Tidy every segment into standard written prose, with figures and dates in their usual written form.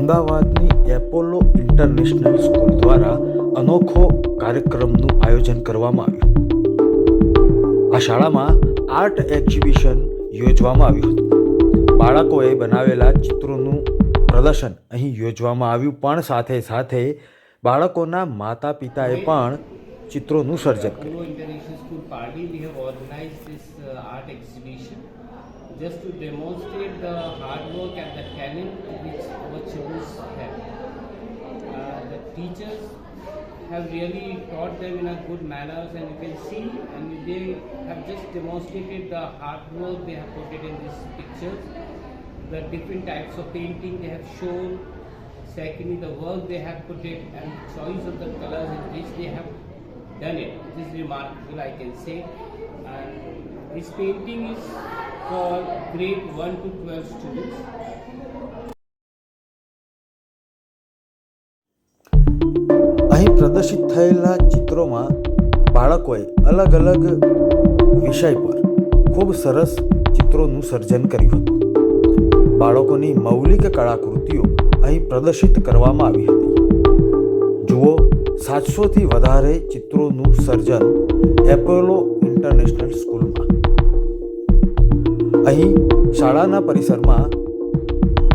અમદાવાદની Apollo international school દ્વારા અનોખો કાર્યક્રમનું આયોજન કરવામાં આવ્યું. આ શાળામાં આર્ટ એક્ઝિબિશન યોજવામાં આવ્યું હતું. બાળકોએ બનાવેલા ચિત્રોનું પ્રદર્શન અહીં યોજવામાં આવ્યું, પણ સાથે સાથે બાળકોના માતા પિતાએ પણ ચિત્રોનું સર્જન કર્યું. International School Party, we have organized this art exhibition just to demonstrate the hard work and the talent which our children have. The teachers have really taught them in a good manners, and you can see, and they have just demonstrated the hard work they have put it in these pictures, the different types of painting they have shown. Secondly, the work they have put it and choice of the colors in which they have done it. This is remarkable, I can say. And this painting is for grade 1 to 12 students. અહીં પ્રદર્શિત થયેલા ચિત્રોમાં બાળકોએ અલગ અલગ વિષય પર ખૂબ સરસ ચિત્રોનું સર્જન કર્યું હતું. બાળકોની મૌલિક કળાકૃતિઓ અહીં પ્રદર્શિત કરવામાં આવી હતી. જુઓ, 700થી વધારે ચિત્રોનું સર્જન એપોલો ઇન્ટરનેશનલ સ્કૂલમાં. અહીં શાળાના પરિસરમાં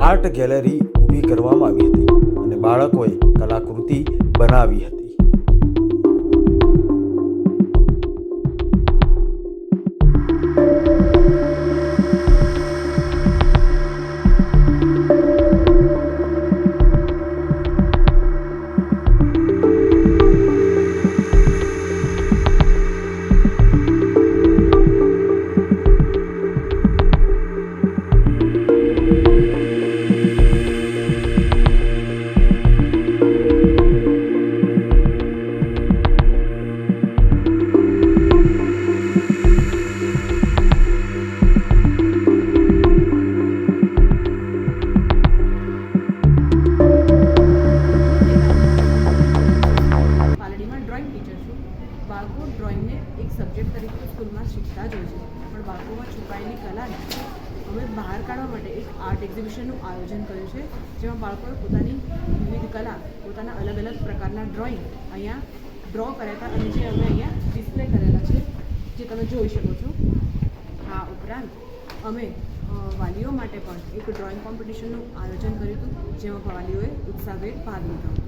આર્ટ ગેલેરી ઊભી કરવામાં આવી હતી અને બાળકોએ કલાકૃતિ બનાવી હતી. બાળકો ડ્રોઈંગને એક સબ્જેક્ટ તરીકે સ્કૂલમાં શીખતા જ હોય છે, પણ બાળકોમાં છુપાયેલી કલાને અમે બહાર કાઢવા માટે એક આર્ટ એક્ઝિબિશનનું આયોજન કર્યું છે, જેમાં બાળકોએ પોતાની વિવિધ કલા, પોતાના અલગ અલગ પ્રકારના ડ્રોઈંગ અહીંયા ડ્રો કર્યા હતા અને જે અમે અહીંયા ડિસ્પ્લે કરેલા છે, જે તમે જોઈ શકો છો. આ ઉપરાંત અમે વાલીઓ માટે પણ એક ડ્રોઈંગ કોમ્પિટિશનનું આયોજન કર્યું હતું, જેમાં વાલીઓએ ઉત્સાહભેર ભાગ લીધો હતો.